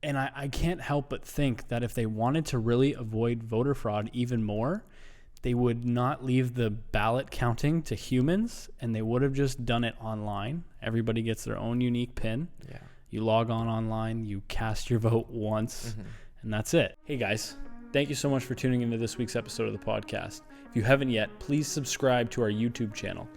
And I can't help but think that if they wanted to really avoid voter fraud even more, they would not leave the ballot counting to humans, and they would have just done it online. Everybody gets their own unique PIN. Yeah. You log on online, you cast your vote once, and that's it. Hey guys, thank you so much for tuning into this week's episode of the podcast. If you haven't yet, please subscribe to our YouTube channel.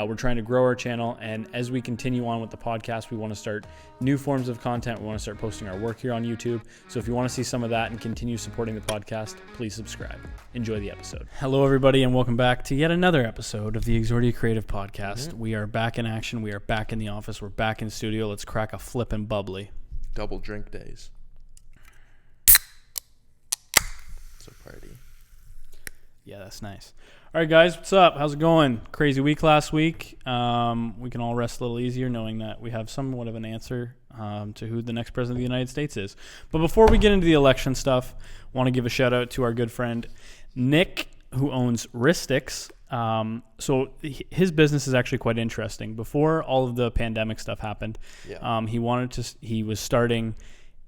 We're trying to grow our channel, and as we continue on with the podcast, we want to start new forms of content. We want to start posting our work here on YouTube. So if you want to see some of that and continue supporting the podcast, please subscribe. Enjoy the episode. Hello, everybody, and welcome back to yet another episode of the Exordia Creative Podcast. We are back in action. We are back in the office. We're back in the studio. Let's crack a flippin' bubbly. Double drink days. It's a party. Yeah, that's nice. All right, guys, what's up? How's it going? Crazy week last week. We can all rest a little easier knowing that we have somewhat of an answer to who the next president of the United States is. But before we get into the election stuff, I want to give a shout out to our good friend Nick, who owns Wristics. So his business is actually quite interesting. Before all of the pandemic stuff happened, he was starting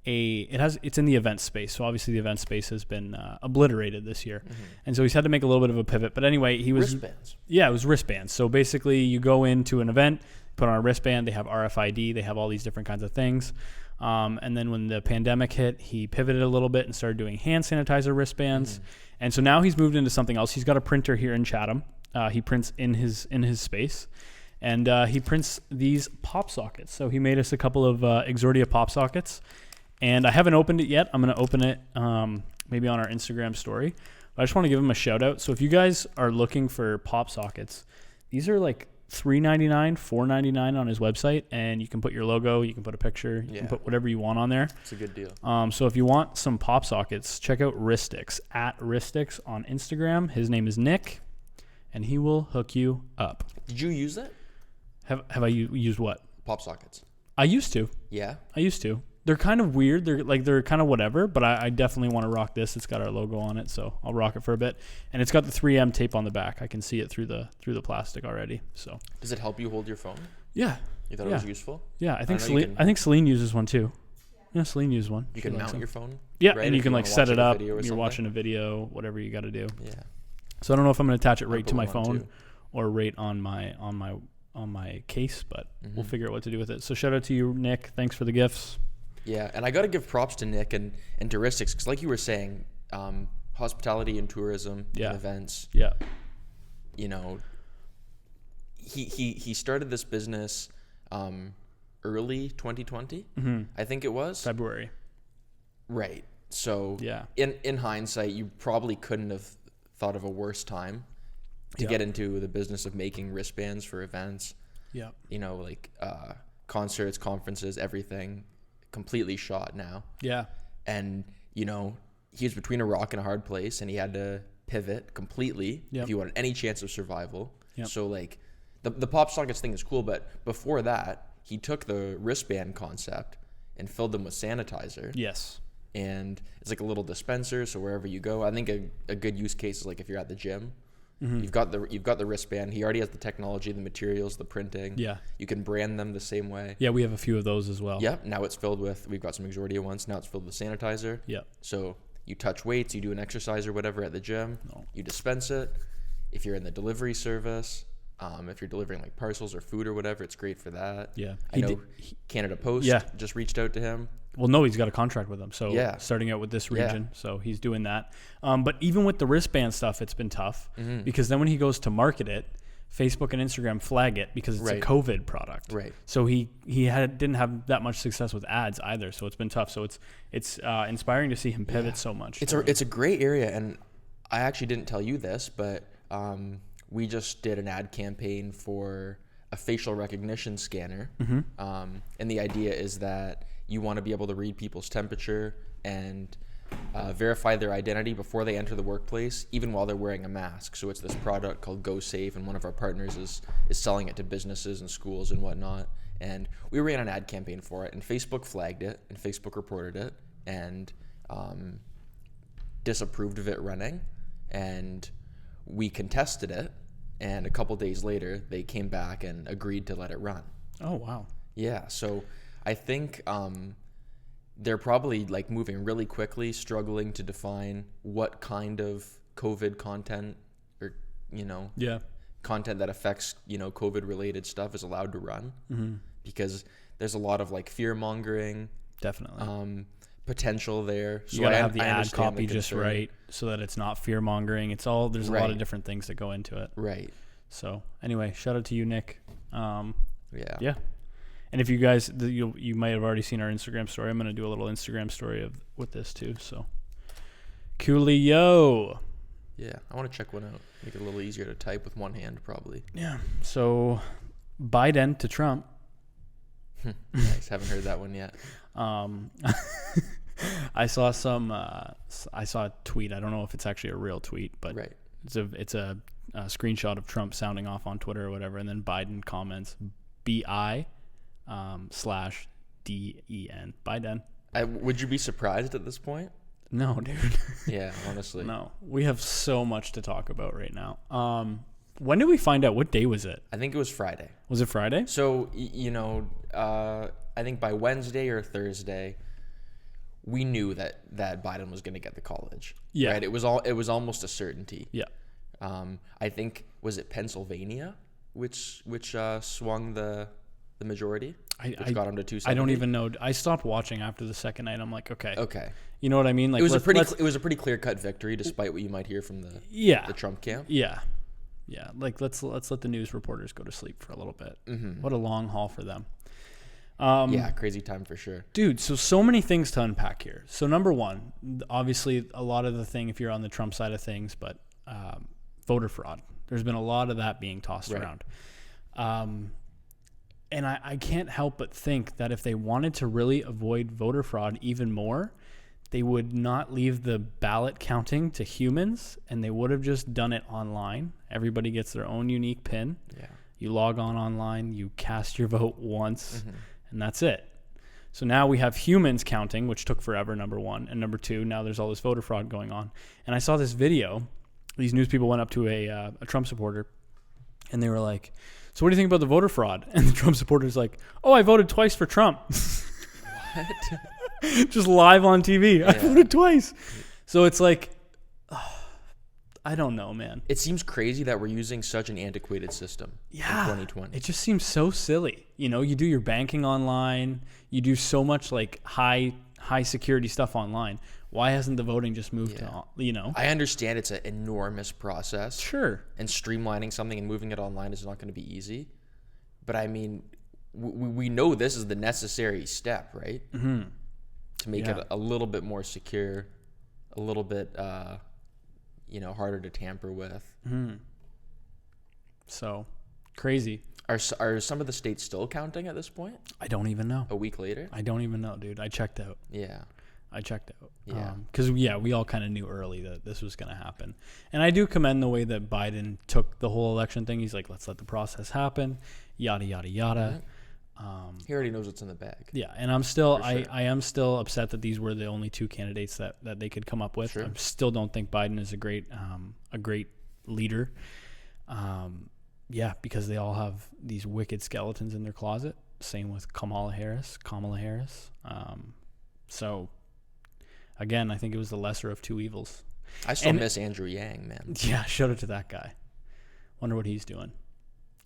it's in the event space. So obviously the event space has been obliterated this year. And so he's had to make a little bit of a pivot. But anyway, wristbands. Yeah, it was wristbands. So basically you go into an event, put on a wristband, they have RFID, they have all these different kinds of things. And then when the pandemic hit, he pivoted a little bit and started doing hand sanitizer wristbands. And so now he's moved into something else. He's got a printer here in Chatham. He prints in his space. And he prints these pop sockets. So he made us a couple of Exordia pop sockets. And I haven't opened it yet. I'm going to open it maybe on our Instagram story. But I just want to give him a shout out. So if you guys are looking for pop sockets, these are like $3.99, $4.99 on his website. And you can put your logo, you can put a picture, you can put whatever you want on there. It's a good deal. So if you want some pop sockets, check out Wristics, @Wristics on Instagram. His name is Nick, and he will hook you up. Did you use that? Have I used what? Pop sockets. I used to. Yeah? I used to. They're kind of weird. They're kind of whatever, but I definitely want to rock this. It's got our logo on it, so I'll rock it for a bit. And it's got the 3M tape on the back. I can see it through the plastic already. So does it help you hold your phone? Yeah. You thought it was useful? Yeah, I think Celine uses one too. Yeah, Celine used one. You can mount your phone? Yeah, right? And you can like set it up. You're watching a video, whatever you got to do. Yeah. So I don't know if I'm going to attach it right to my phone or right on my case, but we'll figure out what to do with it. So shout out to you, Nick. Thanks for the gifts. Yeah, and I got to give props to Nick and to Wristics, because like you were saying, hospitality and tourism and events. Yeah. You know, he started this business early 2020, I think it was. February. Right. So in hindsight, you probably couldn't have thought of a worse time to get into the business of making wristbands for events. Yeah. You know, like concerts, conferences, everything. Completely shot now. Yeah. And, you know, he was between a rock and a hard place, and he had to pivot completely if he wanted any chance of survival. Yep. So, like, the pop sockets thing is cool, but before that, he took the wristband concept and filled them with sanitizer. Yes. And it's like a little dispenser, so wherever you go, I think a good use case is like if you're at the gym. You've got the wristband. He already has the technology, the materials, the printing. Yeah. You can brand them the same way. Yeah, we have a few of those as well. Yep. Now it's filled with, we've got some Exordia ones. Now it's filled with sanitizer. Yep. So you touch weights, you do an exercise or whatever at the gym. You dispense it. If you're in the delivery service, if you're delivering like parcels or food or whatever, it's great for that. Yeah. I know Canada Post just reached out to him. Well, no, he's got a contract with them. So starting out with this region. So he's doing that. But even with the wristband stuff, it's been tough because then when he goes to market it, Facebook and Instagram flag it because it's a COVID product. Right. So he didn't have that much success with ads either. So it's been tough. So it's inspiring to see him pivot so much. It's a great area. And I actually didn't tell you this, but we just did an ad campaign for a facial recognition scanner. And the idea is that you want to be able to read people's temperature and verify their identity before they enter the workplace, even while they're wearing a mask. So it's this product called Go Safe, and one of our partners is selling it to businesses and schools and whatnot. And we ran an ad campaign for it, and Facebook flagged it, and Facebook reported it, and disapproved of it running. And we contested it, and a couple days later, they came back and agreed to let it run. Oh, wow. Yeah, so I think they're probably like moving really quickly, struggling to define what kind of COVID content or, Yeah. content that affects, COVID related stuff is allowed to run, because there's a lot of like fear mongering, Definitely. potential there. You gotta have the I ad understand copy the just concern. right so that it's not fear mongering. There's a lot of Right. different things that go into it. Right. So anyway, shout out to you, Nick. Yeah. Yeah. And if you guys, you might have already seen our Instagram story. I'm gonna do a little Instagram story with this too. So, coolio. Yeah. I want to check one out. Make it a little easier to type with one hand, probably. Yeah. So, Biden to Trump. Nice. Haven't heard that one yet. I saw I saw a tweet. I don't know if it's actually a real tweet, but Right. it's a screenshot of Trump sounding off on Twitter or whatever, and then Biden comments BI /DEN. Biden. Would you be surprised at this point? No, dude. Yeah, honestly. No. We have so much to talk about right now. When did we find out? What day was it? I think it was Friday. Was it Friday? So, I think by Wednesday or Thursday, we knew that Biden was going to get the college. Yeah. Right? It was almost a certainty. Yeah. I think, was it Pennsylvania which swung the majority, which got him to 270? I don't even know. I stopped watching after the second night. I'm like, okay. Okay. You know what I mean? Like It was a pretty clear-cut victory, despite what you might hear from the Trump camp. Yeah. Yeah. Like let's let the news reporters go to sleep for a little bit. Mm-hmm. What a long haul for them. Yeah, crazy time for sure. Dude, so many things to unpack here. So number one, obviously a lot of the thing, if you're on the Trump side of things, but voter fraud. There's been a lot of that being tossed around. And I can't help but think that if they wanted to really avoid voter fraud even more, they would not leave the ballot counting to humans, and they would have just done it online. Everybody gets their own unique PIN. Yeah. You log on online, you cast your vote once, and that's it. So now we have humans counting, which took forever, number one. And number two, now there's all this voter fraud going on. And I saw this video. These news people went up to a Trump supporter, and they were like, so what do you think about the voter fraud? And the Trump supporter's like, oh, I voted twice for Trump. What? Just live on TV. Yeah. I voted twice. So it's like, I don't know, man. It seems crazy that we're using such an antiquated system in 2020. It just seems so silly. You do your banking online. You do so much like high security stuff online. Why hasn't the voting just moved to, I understand it's an enormous process. Sure. And streamlining something and moving it online is not going to be easy. But I mean, we know this is the necessary step, right? Mm-hmm. To make it a little bit more secure, a little bit, harder to tamper with. Mm-hmm. So, crazy. Are some of the states still counting at this point? I don't even know. A week later? I don't even know, dude. I checked out. Yeah. Yeah. Because, we all kind of knew early that this was going to happen. And I do commend the way that Biden took the whole election thing. He's like, let's let the process happen, yada, yada, yada. Mm-hmm. He already knows what's in the bag. Yeah, and I'm still, For sure. I am still upset that these were the only two candidates that they could come up with. Sure. I still don't think Biden is a great leader. Because they all have these wicked skeletons in their closet. Same with Kamala Harris. So, again, I think it was the lesser of two evils. I still miss Andrew Yang, man. Yeah, shout out to that guy. Wonder what he's doing.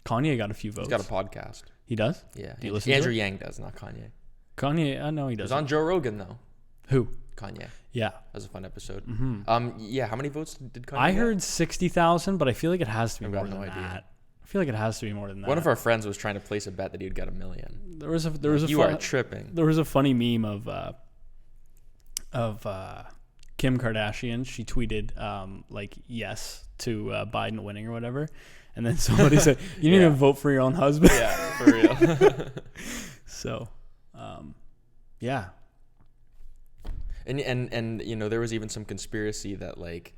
Kanye got a few votes. He's got a podcast. He does? Yeah. Do you listen Andrew to it? Yang does, not Kanye. Kanye, I know he It was does. on Joe Rogan, though. Who? Kanye. Yeah. That was a fun episode. Mm-hmm. How many votes did Kanye I get? heard 60,000, but I feel like it has to be I've more got than no idea. that. I feel like it has to be more than that. One of our friends was trying to place a bet that he'd got 1 million. There was a You are tripping. There was a funny meme of Kim Kardashian. She tweeted yes to Biden winning or whatever, and then somebody said, "You need to vote for your own husband." Yeah, for real. So, yeah. And there was even some conspiracy that like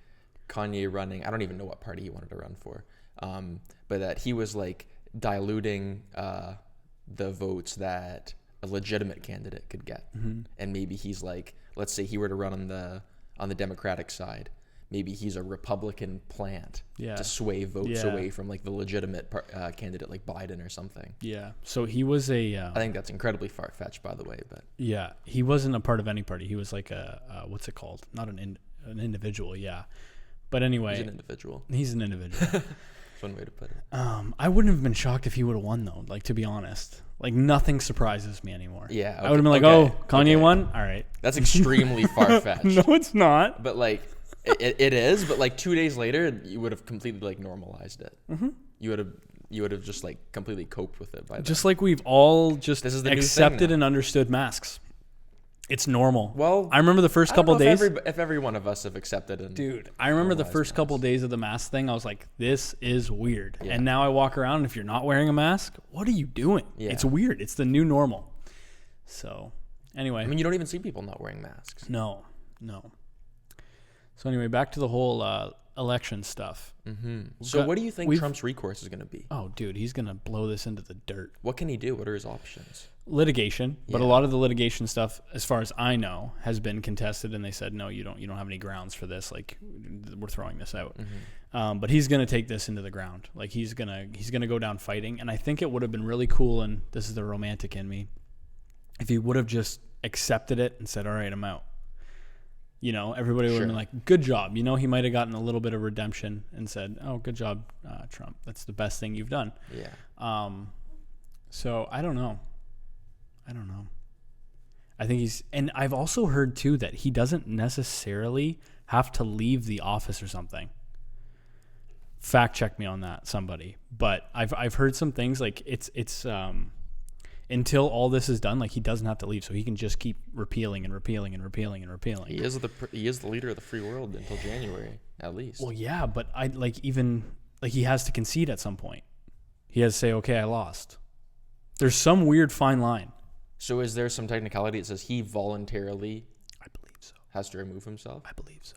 Kanye running, I don't even know what party he wanted to run for, but that he was like diluting the votes that a legitimate candidate could get. Mm-hmm. And maybe he's like, let's say he were to run on the Democratic side, maybe he's a Republican plant Yeah. to sway votes Yeah. away from like the legitimate candidate like Biden or something. Yeah. So he was a. I think that's incredibly far fetched, by the way. But Yeah, he wasn't a part of any party. He was like what's it called? Not an individual. Yeah. But anyway, he's an individual. He's an individual. That's one way to put it. I wouldn't have been shocked if he would have won though. Like, to be honest, like nothing surprises me anymore. Yeah, I would have been like, okay, oh, Kanye won. All right. That's extremely far fetched. No, it's not. But like, it is. But like 2 days later, you would have completely like normalized it. Mm-hmm. You would have just like completely coped with it by then. Just like we've all just This is the new thing accepted now. and understood masks. It's normal. Well, I remember the first couple days. if every one of us have accepted it. Dude, I remember the normalized first couple masks. days of the mask thing. I was like, this is weird. Yeah. And now I walk around, and if you're not wearing a mask, what are you doing? Yeah. It's weird. It's the new normal. So, anyway. I mean, you don't even see people not wearing masks. No. So, anyway, back to the whole election stuff. Mm-hmm. So, what do you think we've- Trump's recourse is going to be? Oh, dude, he's going to blow this into the dirt. What can he do? What are his options? Litigation, but a Yeah. lot of the litigation stuff, as far as I know, has been contested, and they said no, you don't have any grounds for this. Like, we're throwing this out. Mm-hmm. But he's gonna take this into the ground. Like, he's gonna go down fighting, and I think it would have been really cool. And this is the romantic in me, if he would have just accepted it and said, "All right, I'm out." You know, everybody would have been like, "Good job." You know, he might have gotten a little bit of redemption and said, "Oh, good job, Trump. That's the best thing you've done." Yeah. So I don't know. I think and I've also heard too that he doesn't necessarily have to leave the office or something. Fact check me on that, somebody. But I've heard some things like it's until all this is done, like he doesn't have to leave, so he can just keep repealing and repealing and repealing and repealing. He is the leader of the free world until January, at least. Well, yeah, but he has to concede at some point. He has to say, "Okay, I lost." There's some weird fine line. So is there some technicality that says he voluntarily I believe so. has to remove himself? I believe so.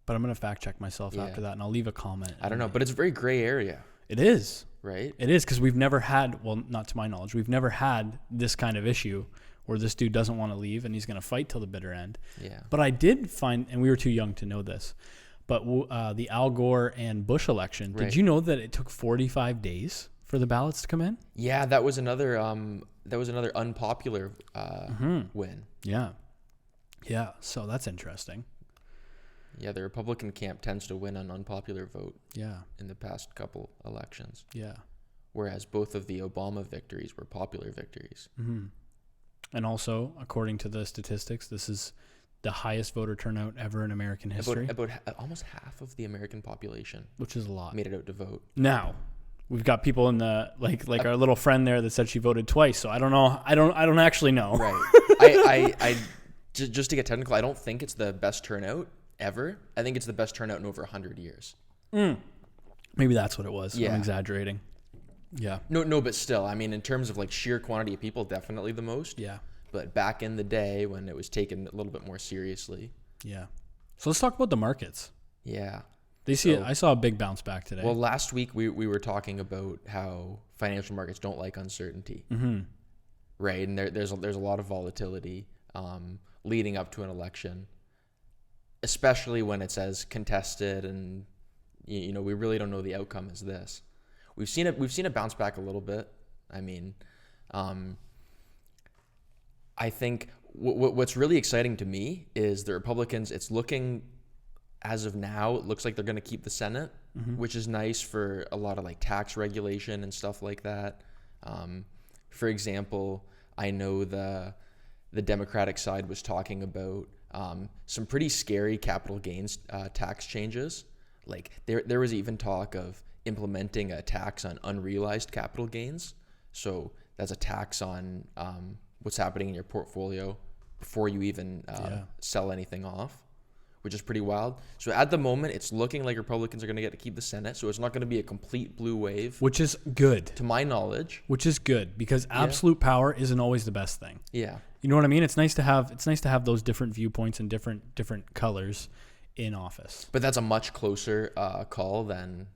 But I'm going to fact check myself after that, and I'll leave a comment. I don't know, but it's a very gray area, It is. right? It is, because we've never had, well, not to my knowledge, we've never had this kind of issue where this dude doesn't want to leave and he's going to fight till the bitter end. Yeah. But I did find, and we were too young to know this, but the Al Gore and Bush election, Right. did you know that it took 45 days for the ballots to come in? Yeah, that was another unpopular win. Yeah. Yeah, so that's interesting. Yeah, the Republican camp tends to win an unpopular vote Yeah. in the past couple elections, Yeah. whereas both of the Obama victories were popular victories. And also, according to the statistics, this is the highest voter turnout ever in American history, About almost half of the American population which is a lot. made it out to vote. Now, we've got people in the like our little friend there that said she voted twice. So I don't know. I don't actually know. Right. I just to get technical, I don't think it's the best turnout ever. I think it's the best turnout in over 100 years. Maybe that's what it was. Yeah. I'm exaggerating. Yeah. No, but still, I mean, in terms of like sheer quantity of people, definitely the most. Yeah. But back in the day when it was taken a little bit more seriously. Yeah. So let's talk about the markets. Yeah. I saw a big bounce back today. Well, last week we were talking about how financial markets don't like uncertainty. Right? And there's a lot of volatility leading up to an election, especially when it's as contested and you know we really don't know the outcome as this. We've seen it bounce back a little bit. I mean, I think what's really exciting to me is the Republicans. It's looking, as of now, it looks like they're going to keep the Senate, which is nice for a lot of like tax regulation and stuff like that. For example, I know the Democratic side was talking about some pretty scary capital gains tax changes. Like there was even talk of implementing a tax on unrealized capital gains. So that's a tax on what's happening in your portfolio before you even sell anything off, which is pretty wild. So at the moment, it's looking like Republicans are going to get to keep the Senate. So it's not going to be a complete blue wave, which is good. to my knowledge. Which is good, because absolute power isn't always the best thing. Yeah. You know what I mean? It's nice to have those different viewpoints and different colors in office. But that's a much closer call than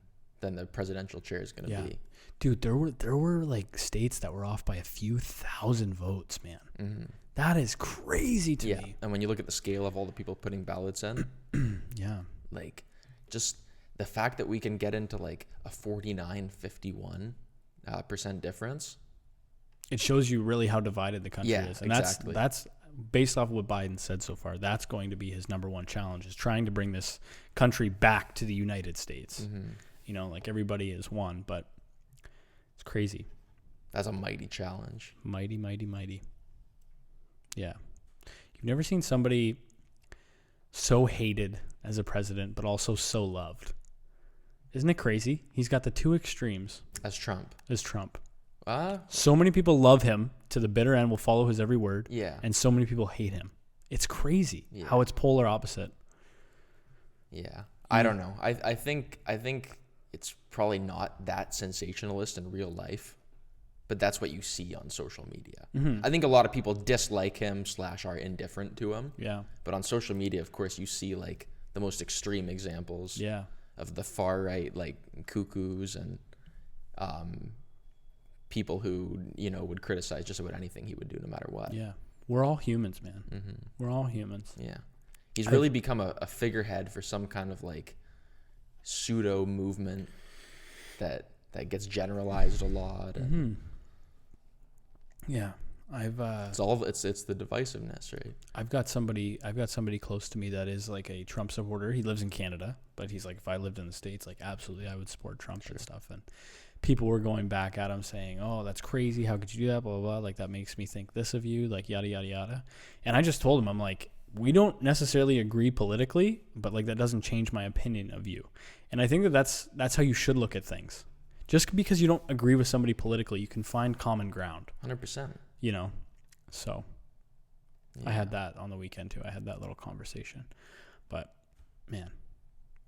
the presidential chair is going to be. Dude, there were like states that were off by a few thousand votes, man. That is crazy to me. And when you look at the scale of all the people putting ballots in, Yeah. like just the fact that we can get into like a 49-51% difference. It shows you really how divided the country is. And exactly. that's based off of what Biden said so far. That's going to be his number one challenge, is trying to bring this country back to the United States. You know, like everybody is one, but it's crazy. That's a mighty challenge. Mighty, mighty, mighty. Yeah. You've never seen somebody so hated as a president, but also so loved. Isn't it crazy? He's got the two extremes. As Trump. So many people love him to the bitter end, will follow his every word. Yeah. And so many people hate him. It's crazy how it's polar opposite. Yeah. I don't know. I think it's probably not that sensationalist in real life, but that's what you see on social media. I think a lot of people dislike him / are indifferent to him. Yeah. But on social media, of course, you see like the most extreme examples of the far right, like cuckoos and people who, you know, would criticize just about anything he would do no matter what. Yeah. We're all humans, man. We're all humans. Yeah. He's really become a figurehead for some kind of like pseudo movement that gets generalized a lot. And Yeah. it's the divisiveness, right? I've got somebody close to me that is like a Trump supporter. He lives in Canada, but he's like, if I lived in the States, like absolutely I would support Trump and stuff. And people were going back at him saying, "Oh, that's crazy. How could you do that? Blah, blah, blah. Like that makes me think this of you, like yada, yada, yada." And I just told him, I'm like, we don't necessarily agree politically, but like that doesn't change my opinion of you. And I think that's how you should look at things. Just because you don't agree with somebody politically, you can find common ground. 100%. You know? So I had that on the weekend too. I had that little conversation. But man,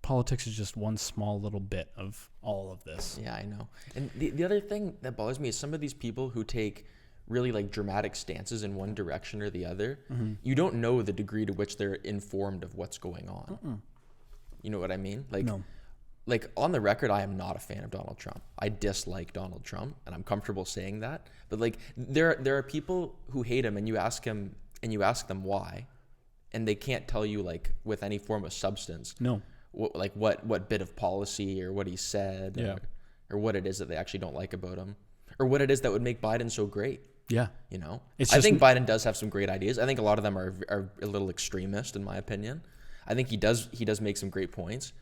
politics is just one small little bit of all of this. Yeah, I know. And the other thing that bothers me is some of these people who take really like dramatic stances in one direction or the other. You don't know the degree to which they're informed of what's going on. You know what I mean? Like, No. Like on the record, I am not a fan of Donald Trump. I dislike Donald Trump, and I'm comfortable saying that. But like, there are people who hate him, and you ask them why, and they can't tell you like with any form of substance. No. What bit of policy or what he said, or what it is that they actually don't like about him, or what it is that would make Biden so great. Yeah. You know, It's I think Biden does have some great ideas. I think a lot of them are a little extremist, in my opinion. I think he does make some great points.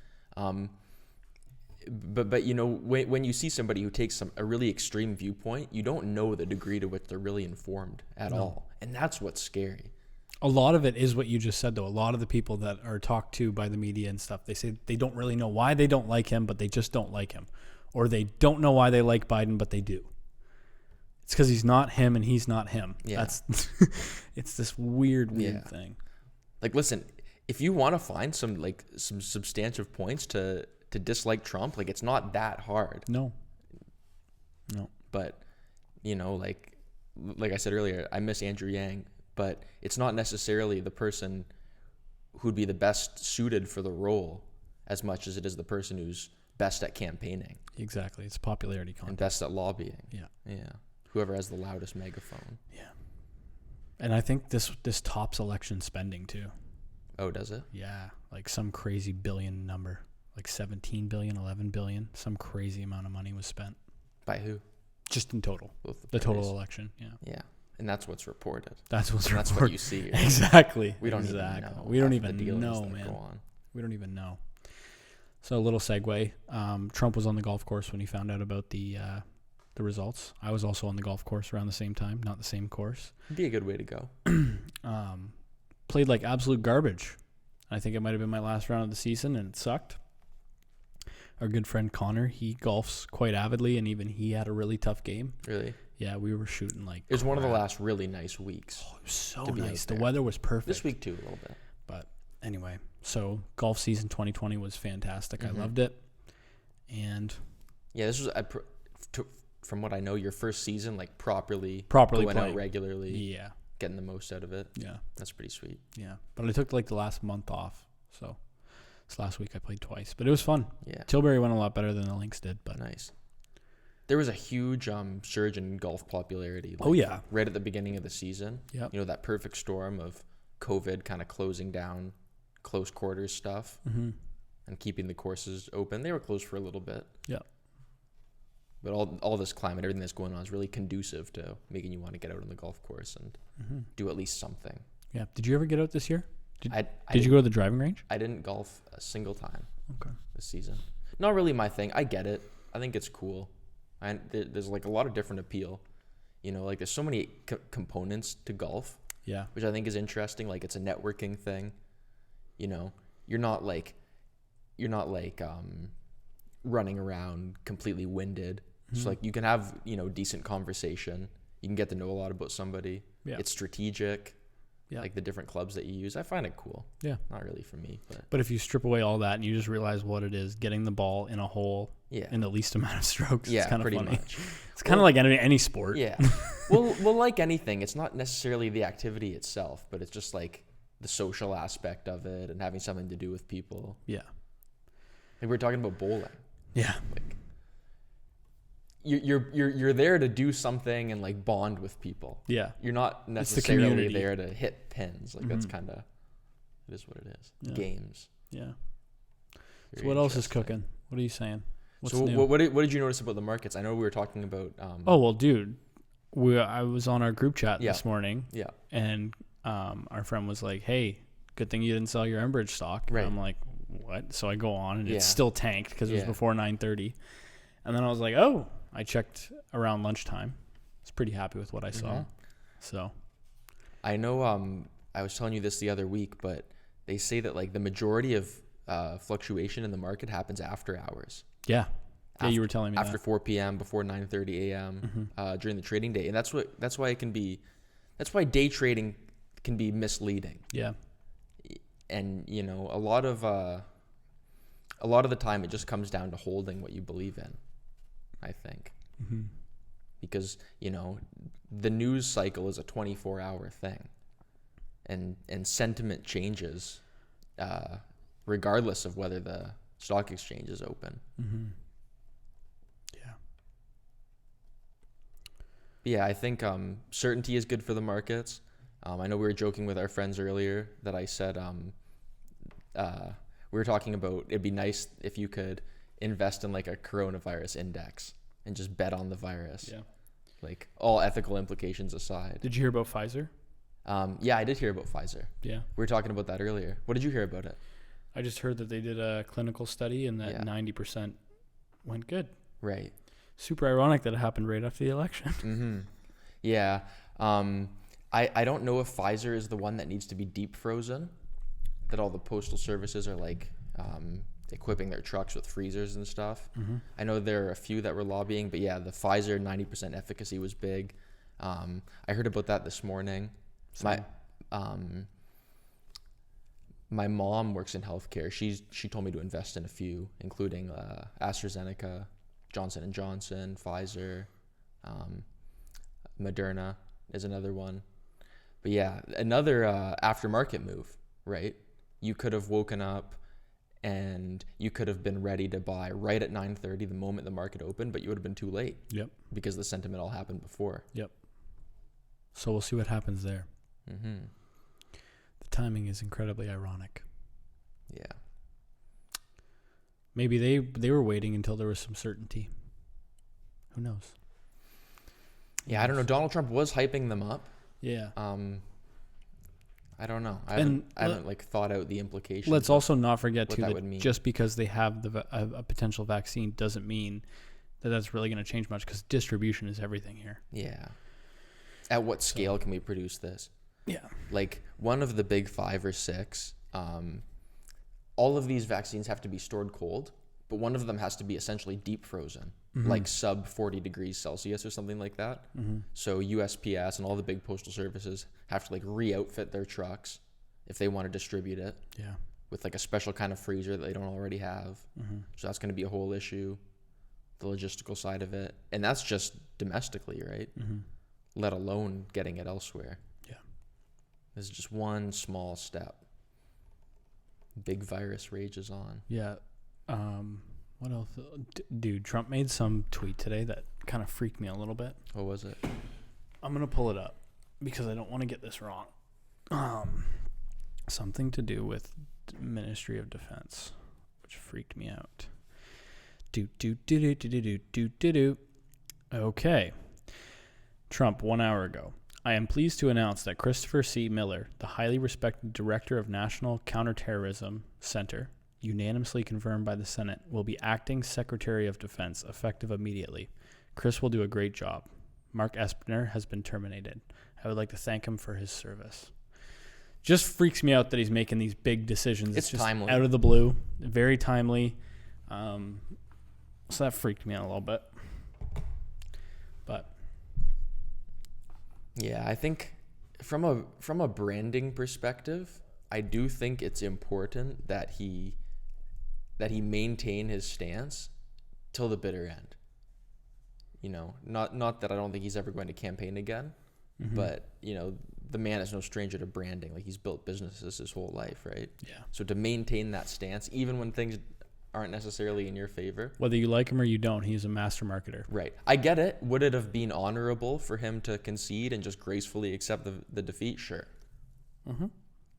But you know, when you see somebody who takes a really extreme viewpoint, you don't know the degree to which they're really informed at all. And that's what's scary. A lot of it is what you just said, though. A lot of the people that are talked to by the media and stuff, they say they don't really know why they don't like him, but they just don't like him. Or they don't know why they like Biden, but they do. It's because he's not him and he's not him. Yeah. It's this weird thing. Like, listen, if you want to find some substantive points to dislike Trump, like it's not that hard. No. But, you know, like I said earlier, I miss Andrew Yang, but it's not necessarily the person who'd be the best suited for the role as much as it is the person who's best at campaigning. Exactly. It's popularity contest. And best at lobbying. Yeah. Yeah. Whoever has the loudest megaphone. Yeah. And I think this tops election spending too. Oh, does it? Yeah. Like some crazy billion number. Like 17 billion, 11 billion, some crazy amount of money was spent. By who? Just in total. Both the total election, yeah. Yeah. And that's what's reported. That's what you see. Right? Exactly. We don't even know. We don't even know, man. We don't even know. So a little segue. Trump was on the golf course when he found out about the results. I was also on the golf course around the same time, not the same course. It'd be a good way to go. Played like absolute garbage. I think it might have been my last round of the season, and it sucked. Our good friend Connor, he golfs quite avidly, and even he had a really tough game. Really? Yeah, we were shooting like it was one of the last really nice weeks. Oh, it was so nice. The weather was perfect. This week too, a little bit. But anyway, so golf season 2020 was fantastic. I loved it. And yeah, this was from what I know, your first season, like properly going playing. Out regularly. Yeah. Getting the most out of it. Yeah. That's pretty sweet. Yeah. But I took like the last month off. So this last week I played twice. But it was fun. Yeah. Tilbury went a lot better than the Lynx did. But nice. There was a huge surge in golf popularity. Oh, yeah. Right at the beginning of the season. Yeah. You know, that perfect storm of COVID kind of closing down close quarters stuff. and keeping the courses open. They were closed for a little bit. Yeah. But all this climate, everything that's going on is really conducive to making you want to get out on the golf course and do at least something. Yeah. Did you ever get out this year? Did I you go to the driving range? I didn't golf a single time Okay. this season. Not really my thing. I get it. I think it's cool. There's like a lot of different appeal. You know, like there's so many components to golf. Yeah. Which I think is interesting. Like it's a networking thing. You know, you're not like running around completely winded. So like you can have, you know, decent conversation. You can get to know a lot about somebody. Yeah. It's strategic. Yeah. Like the different clubs that you use. I find it cool. Yeah. Not really for me, But if you strip away all that and you just realize what it is, getting the ball in a hole in the least amount of strokes, it's kind of pretty funny. much. It's kind of like any sport. Yeah. well, like anything, it's not necessarily the activity itself, but it's just like the social aspect of it and having something to do with people. Yeah. Like we're talking about bowling. Yeah. Like you're there to do something and like bond with people. Yeah. You're not necessarily there to hit pins. Like that's kind of, it is what it is. Yeah. Games. Yeah. Very So what else is interesting. cooking? What are you saying? What's so new? what did you notice about the markets? I know we were talking about. Oh, well, dude, I was on our group chat this morning. Yeah. And our friend was like, hey, good thing you didn't sell your Enbridge stock. Right. And I'm like, what? So I go on and Yeah. it's still tanked because it was before 9:30. And then I was like, oh, I checked around lunchtime. I was pretty happy with what I saw. So I know I was telling you this the other week, but they say that like the majority of fluctuation in the market happens after hours. yeah. Yeah, you were telling me after that. 4 p.m. before 9:30 a.m. During the trading day, and that's why day trading can be misleading. Yeah. And you know, a lot of the time it just comes down to holding what you believe in, I think. Because, you know, the news cycle is a 24-hour thing. And sentiment changes regardless of whether the stock exchange is open. Yeah. But yeah, I think certainty is good for the markets. I know we were joking with our friends earlier that I said we were talking about it'd be nice if you could invest in like a coronavirus index and just bet on the virus. Yeah. Like all ethical implications aside. Did you hear about Pfizer? Yeah, I did hear about Pfizer. Yeah. We were talking about that earlier. What did you hear about it? I just heard that they did a clinical study and that 90% went good. Right. Super ironic that it happened right after the election. Yeah. I don't know if Pfizer is the one that needs to be deep frozen, that all the postal services are like equipping their trucks with freezers and stuff. I know there are a few that were lobbying, but yeah, the Pfizer 90% efficacy was big. I heard about that this morning. My mom works in healthcare. She told me to invest in a few, including AstraZeneca, Johnson & Johnson, Pfizer, Moderna is another one. But yeah, another aftermarket move, right? You could have woken up and you could have been ready to buy right at 9:30 the moment the market opened, but you would have been too late. Yep. Because the sentiment all happened before. Yep. So we'll see what happens there. The timing is incredibly ironic. Yeah. Maybe they were waiting until there was some certainty. Who knows? Yeah, I don't know. Donald Trump was hyping them up. Yeah. I don't know. I haven't like thought out the implications. Let's also not forget too that would that mean. just because they have a potential vaccine doesn't mean that that's really going to change much, because distribution is everything here. Yeah. At what scale can we produce this? Yeah. Like one of the big 5 or 6, all of these vaccines have to be stored cold, but one of them has to be essentially deep frozen, like sub 40 degrees Celsius or something like that. So USPS and all the big postal services have to like re-outfit their trucks if they want to distribute it. Yeah. With like a special kind of freezer that they don't already have. So that's going to be a whole issue, the logistical side of it. And that's just domestically, right? Let alone getting it elsewhere. Yeah. This is just one small step. Big virus rages on. Yeah. What else? Dude, Trump made some tweet today that kind of freaked me a little bit. What was it? I'm going to pull it up because I don't want to get this wrong. Something to do with Ministry of Defense. which freaked me out. Do. Okay. Trump, 1 hour ago. I am pleased to announce that Christopher C. Miller, the highly respected director of National Counterterrorism Center, unanimously confirmed by the Senate, will be acting Secretary of Defense effective immediately. Chris will do a great job. Mark Espner has been terminated. I would like to thank him for his service. Just freaks me out that he's making these big decisions. It's just timely. Out of the blue. Very timely. So that freaked me out a little bit. But yeah, I think from a branding perspective, I do think it's important that he maintain his stance till the bitter end. You know, not that I don't think he's ever going to campaign again, but you know, the man is no stranger to branding. Like, he's built businesses his whole life, right? yeah. So to maintain that stance, even when things aren't necessarily in your favor. Whether you like him or you don't, he's a master marketer. Right. I get it. Would it have been honorable for him to concede and just gracefully accept the defeat? Sure.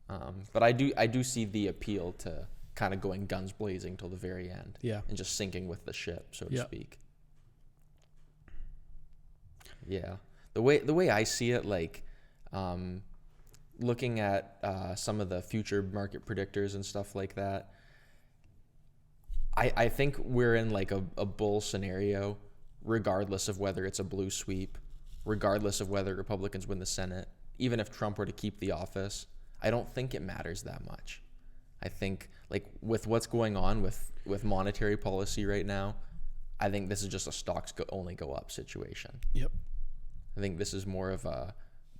But I do see the appeal to kind of going guns blazing till the very end. Yeah. And just sinking with the ship, so to speak. Yeah. The way I see it, like, looking at some of the future market predictors and stuff like that, I think we're in like a bull scenario, regardless of whether it's a blue sweep, regardless of whether Republicans win the Senate. Even if Trump were to keep the office, I don't think it matters that much. I think, like, with what's going on with monetary policy right now, I think this is just a stocks only go up situation. Yep. I think this is more of a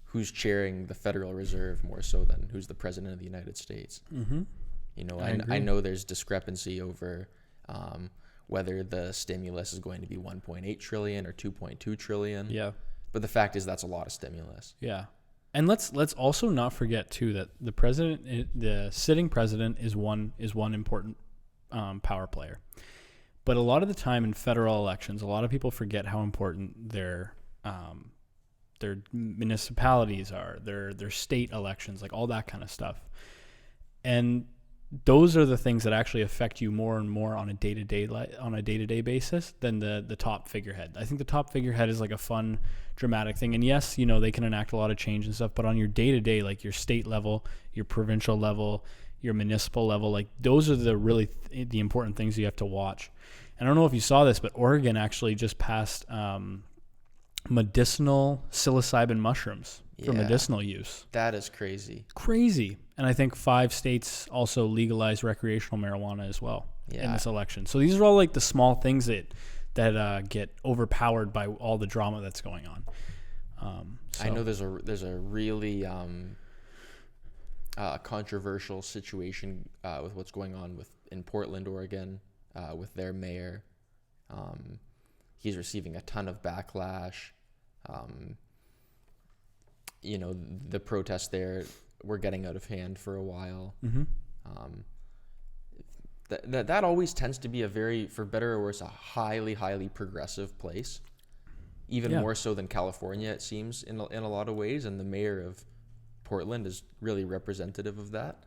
who's chairing the Federal Reserve more so than who's the president of the United States. You know, I know there's discrepancy over whether the stimulus is going to be 1.8 trillion or 2.2 trillion. Yeah. But the fact is that's a lot of stimulus. Yeah. And let's also not forget too that the sitting president is one important power player. But a lot of the time in federal elections, a lot of people forget how important their municipalities are, their state elections, like all that kind of stuff. And those are the things that actually affect you more and more on a day-to-day basis than the top figurehead. I think the top figurehead is like a fun, dramatic thing. And yes, you know, they can enact a lot of change and stuff, but on your day-to-day, like your state level, your provincial level, your municipal level, like those are the important things you have to watch. And I don't know if you saw this, but Oregon actually just passed medicinal psilocybin mushrooms for medicinal use. That is crazy. Crazy. And I think 5 states also legalized recreational marijuana as well in this election. So these are all like the small things that get overpowered by all the drama that's going on. I know there's a really controversial situation with what's going on in Portland, Oregon, with their mayor. He's receiving a ton of backlash. You know, the protests there were getting out of hand for a while. That always tends to be a very, for better or worse, a highly, highly progressive place. Even more so than California, it seems, in a lot of ways. And the mayor of Portland is really representative of that.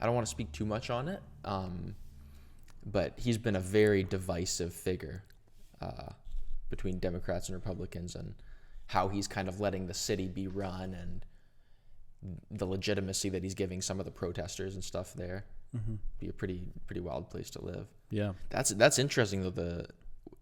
I don't want to speak too much on it, but he's been a very divisive figure between Democrats and Republicans, and how he's kind of letting the city be run, and the legitimacy that he's giving some of the protesters and stuff there. Be a pretty wild place to live. Yeah, that's interesting though.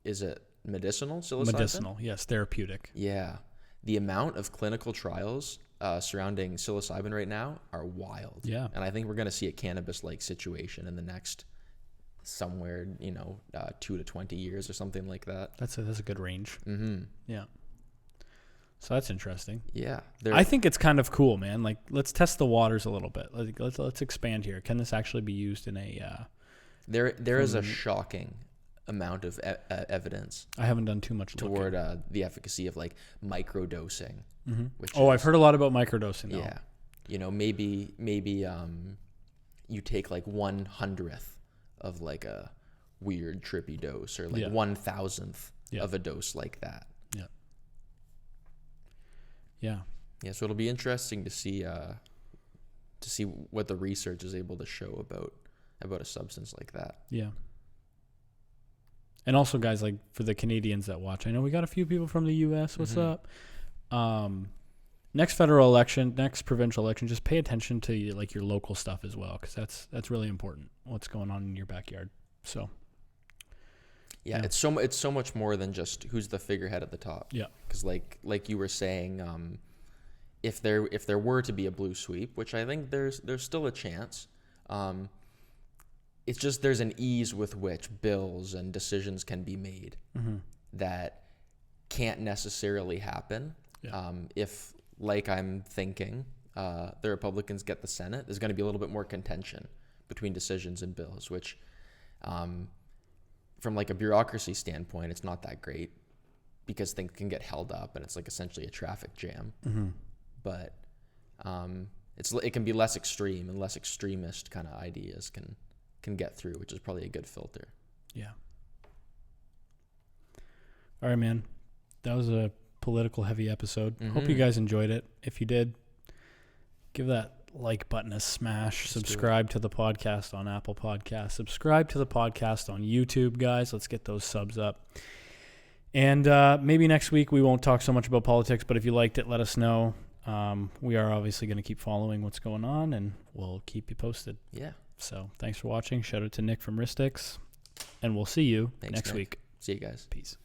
Is it medicinal psilocybin? Medicinal, yes, therapeutic. Yeah, the amount of clinical trials surrounding psilocybin right now are wild. Yeah, and I think we're going to see a cannabis-like situation in the next somewhere 2 to 20 years or something like that. That's a good range. Yeah. So that's interesting. Yeah. I think it's kind of cool, man. Like, let's test the waters a little bit. Let's expand here. Can this actually be used in a... There is a shocking amount of evidence. I haven't done too much toward the efficacy of like microdosing. I've heard a lot about microdosing though. Yeah. You know, maybe you take like 1/100th of like a weird trippy dose, or like 1,000th of a dose like that. Yeah, so it'll be interesting to see what the research is able to show about a substance like that. Yeah. And also, guys, like for the Canadians that watch, I know we got a few people from the U.S. What's up? Next federal election, next provincial election, just pay attention to like your local stuff as well, because that's really important. What's going on in your backyard? So. Yeah, it's so much more than just who's the figurehead at the top. Yeah. Because like you were saying, if there were to be a blue sweep, which I think there's still a chance, it's just there's an ease with which bills and decisions can be made that can't necessarily happen if, like I'm thinking, the Republicans get the Senate. There's going to be a little bit more contention between decisions and bills, which from like a bureaucracy standpoint, it's not that great because things can get held up and it's like essentially a traffic jam. But it can be less extreme, and less extremist kind of ideas can get through, which is probably a good filter. Yeah. All right, man. That was a political heavy episode. Hope you guys enjoyed it. If you did, give that like button a smash. Subscribe to the podcast on Apple Podcasts. Subscribe to the podcast on YouTube, guys. Let's get those subs up. And maybe next week we won't talk so much about politics, but if you liked it, let us know. We are obviously going to keep following what's going on, and we'll keep you posted. Yeah. So thanks for watching. Shout out to Nick from Ristics, and we'll see you next week. See you guys. Peace.